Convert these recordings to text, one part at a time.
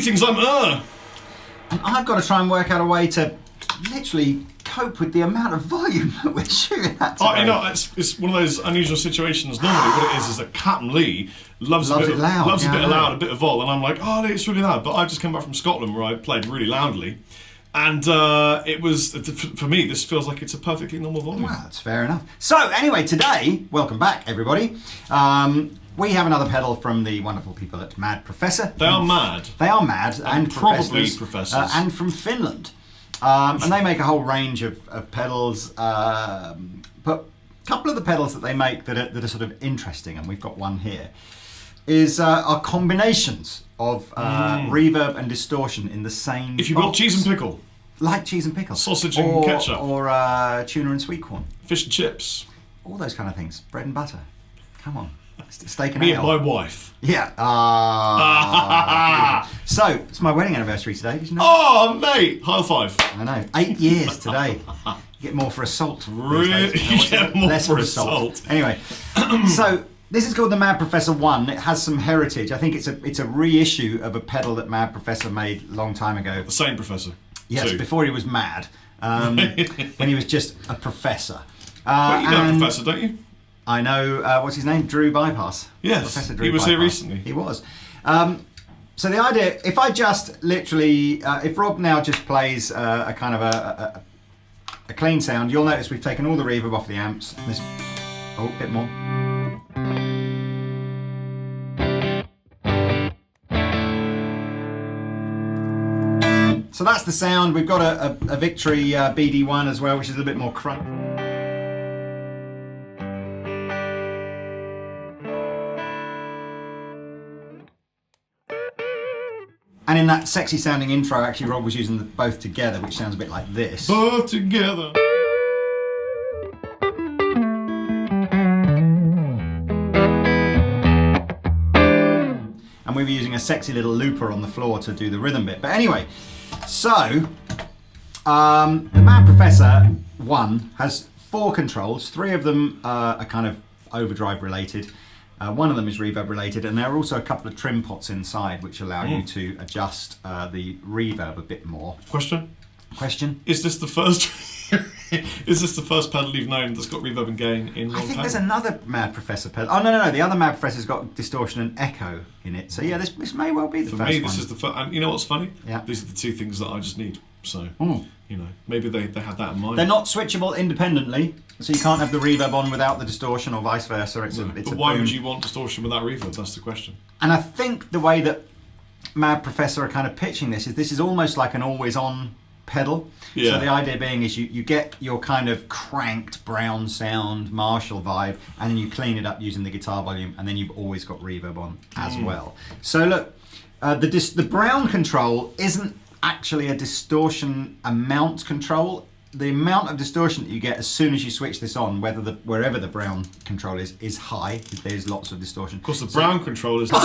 meetings, I'm And I've got to try and work out a way to literally cope with the amount of volume that we're shooting at today. Oh, you know, it's one of those unusual situations. Normally what it is that Captain Lee loves a bit of loud, a bit of vol, and I'm like, oh, it's really loud. But I've just come back from Scotland where I played really loudly. And it was, for me, this feels like it's a perfectly normal volume. Well, that's fair enough. So, anyway, today, welcome back, everybody. We have another pedal from the wonderful people at Mad Professor. They are mad. They are mad, and probably professors. And from Finland. And they make a whole range of pedals. But a couple of the pedals that they make that are sort of interesting, and we've got one here, are combinations of reverb and distortion in the same If you box. will, cheese and pickle. Like cheese and pickle. Sausage and ketchup. Or tuna and sweet corn. Fish and chips. All those kind of things. Bread and butter. Come on. Steak and Me ale. and my wife. Yeah. So, it's my wedding anniversary today. Did you know? Oh, mate. High five. I know. 8 years today. You get more for a salt. Really? You get more Less for a a salt. salt. Anyway, so this is called the Mad Professor 1. It has some heritage. I think it's a reissue of a pedal that Mad Professor made a long time ago. The same professor. Yes, Two. before he was mad. When he was just a professor. Well, you know a professor, don't you? I know, what's his name? Drew Bypass. Yes, Professor Drew he was Bypass. here recently. He was. So the idea, if I just literally, if Rob now just plays a kind of a clean sound, you'll notice we've taken all the reverb off the amps. This, oh, a bit more. So that's the sound. We've got a Victory BD1 as well, which is a little bit more crunch. And in that sexy sounding intro, actually, Rob was using them both together, which sounds a bit like this. Both together. And we were using a sexy little looper on the floor to do the rhythm bit. But anyway, so the Mad Professor 1 has 4 controls. 3 of them are kind of overdrive related. One of them is reverb related, and there are also a couple of trim pots inside which allow you to adjust the reverb a bit more. Question? Is this the first? Is this the first pedal you've known that's got reverb and gain in one I think pedal? there's another Mad Professor pedal. Oh no! The other Mad Professor's got distortion and echo in it. So yeah, this may well be the first one. For me, this is the first. And you know what's funny? Yeah. These are the 2 things that I just need. So you know, maybe they had that in mind. They're not switchable independently, so you can't have the reverb on without the distortion, or vice versa. It's but why would you want distortion without reverb? That's the question. And I think the way that Mad Professor are kind of pitching this is almost like an always-on pedal. Yeah. So the idea being is you get your kind of cranked brown sound Marshall vibe, and then you clean it up using the guitar volume, and then you've always got reverb on as well. So look, the brown control isn't actually a distortion amount control. The amount of distortion that you get as soon as you switch this on, wherever the brown control is high. There's lots of distortion. Of course, the brown control is. Oh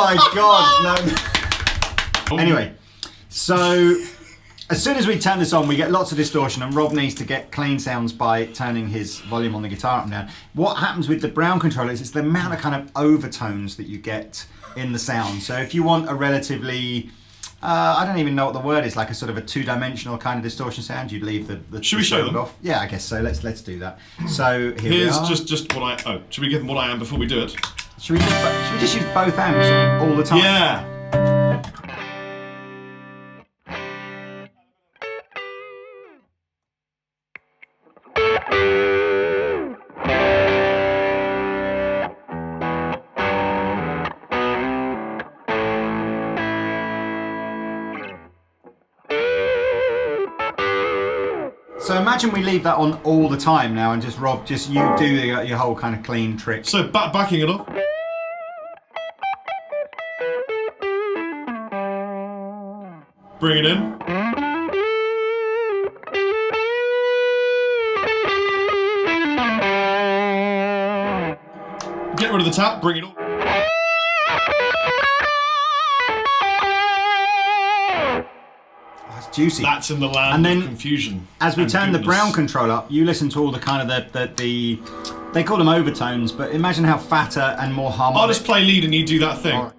my god! No. Anyway, so as soon as we turn this on, we get lots of distortion, and Rob needs to get clean sounds by turning his volume on the guitar up and down. What happens with the brown control is it's the amount of kind of overtones that you get in the sound. So if you want a relatively, I don't even know what the word is, like a sort of a 2-dimensional kind of distortion sound, you'd leave the Should we show them? off. Yeah, I guess so. Let's do that. So here's just what I. Oh, should we give them what I am before we do it? Should we just use both amps all the time? Yeah. So imagine we leave that on all the time now, and just Rob, you do your whole kind of clean trick. So backing it up. Bring it in. Get rid of the tap, bring it up. Oh, juicy. That's in the land of confusion. As we turn the brown control up, you listen to all the kind of the they call them overtones, but imagine how fatter and more harmonic. I'll just play lead and you do that thing.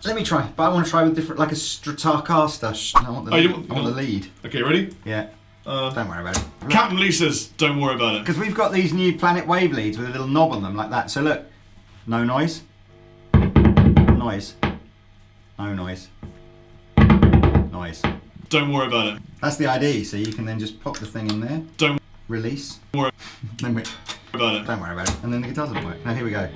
Let me try, but I want to try with different, like a Stratocaster. I want the lead. I want the lead. Okay, ready? Yeah. Don't worry about it. Captain Lee says, don't worry about it. Because we've got these new Planet Wave leads with a little knob on them like that. So look, no noise, noise, no noise, noise. Don't worry about it. That's the ID, so you can then just pop the thing in there. Don't release. worry Then about it. Don't worry about it. And then the guitar doesn't work. Now here we go.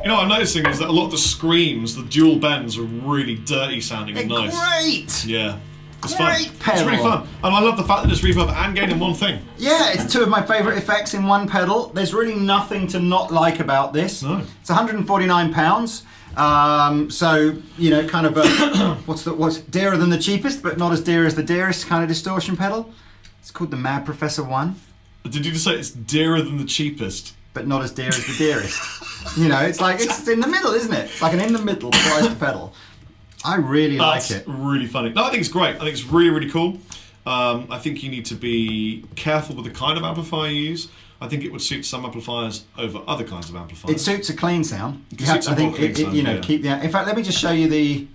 You know what I'm noticing is that a lot of the screams, the dual bends, are really dirty sounding and nice. Great! Yeah. It's fun. Pedal. It's really fun. And I love the fact that it's reverb and gain in one thing. Yeah, it's two of my favourite effects in one pedal. There's really nothing to not like about this. No. It's £149. So, you know, kind of a, what's dearer than the cheapest, but not as dear as the dearest kind of distortion pedal. It's called the Mad Professor 1. Did you just say it's dearer than the cheapest? But not as dear as the dearest. You know, it's like, it's in the middle, isn't it? It's like an in the middle priced pedal. I really like it. That's really funny. No, I think it's great. I think it's really, really cool. I think you need to be careful with the kind of amplifier you use. I think it would suit some amplifiers over other kinds of amplifiers. It suits a clean sound. You have to, I think, keep the. In fact, let me just show you the.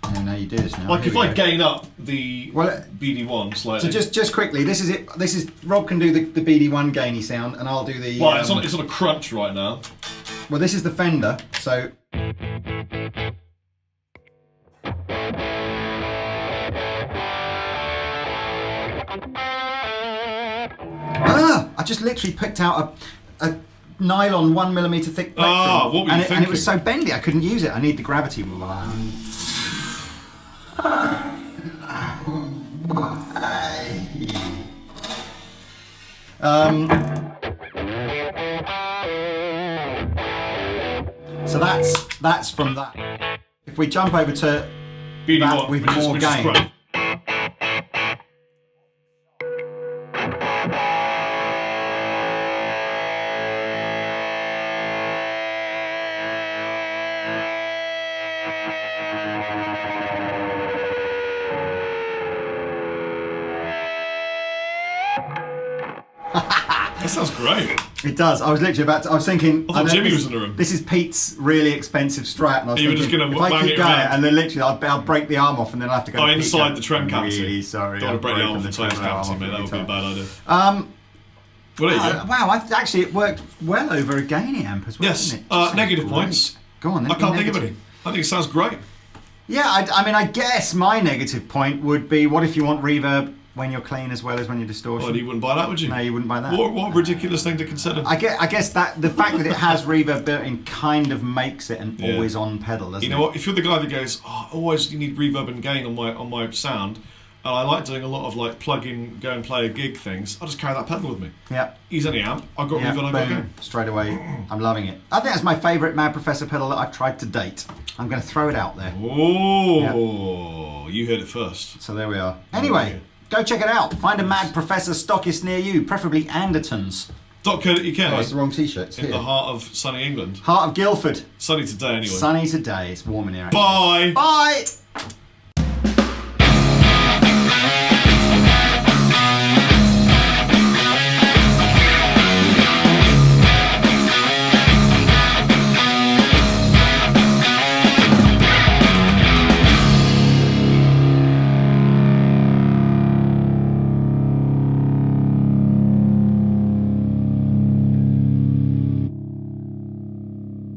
Oh, no, you do this now. Like if I gain up the BD1 slightly. So just quickly, this is it. This is Rob can do the BD1 gainy sound, and I'll do the. Well, it's on a crunch right now. Well, this is the Fender, so. I just literally picked out a nylon 1mm thick plectrum. What were you thinking? And it was so bendy I couldn't use it. I need the gravity. So that's from that. If we jump over to BD1 that with more gain. sounds great. It does. I was literally about to... I was thinking... I thought Jimmy was in the room. This is Pete's really expensive Strat. And I was You were just thinking, going to if I bang keep it going, around. and then literally I'll break the arm off and then I'll have to go to inside Pete, the trem cavity. Really sorry. Don't want to break the arm off the trem cavity, mate. That would be a bad idea. Well, there you go. Wow, actually it worked well over a gainy amp as well, Yes. didn't it? Negative points. Go on then. I can't think of any. I think it sounds great. Yeah, I mean, I guess my negative point would be, what if you want reverb when you're clean as well as when you're distortion? Well, you wouldn't buy that, would you? No, you wouldn't buy that. What a ridiculous thing to consider. I guess that the fact that it has reverb built in kind of makes it an always-on pedal, doesn't it? You know what? If you're the guy that goes, always you need reverb and gain on my sound, and I like doing a lot of like plug-in, go and play a gig things, I'll just carry that pedal with me. Yeah. Use any amp. I've got reverb and I've got gain. Straight away. I'm loving it. I think that's my favourite Mad Professor pedal that I've tried to date. I'm going to throw it out there. Oh, you heard it first. So there we are. Anyway, go check it out. Find a Mad Professor stockist near you, preferably Andertons. .co.uk. Oh, it's the wrong t-shirt. It's in here. the heart of sunny England. Heart of Guildford. Sunny today, anyway. Sunny today. It's warm in here. Actually. Bye. Bye.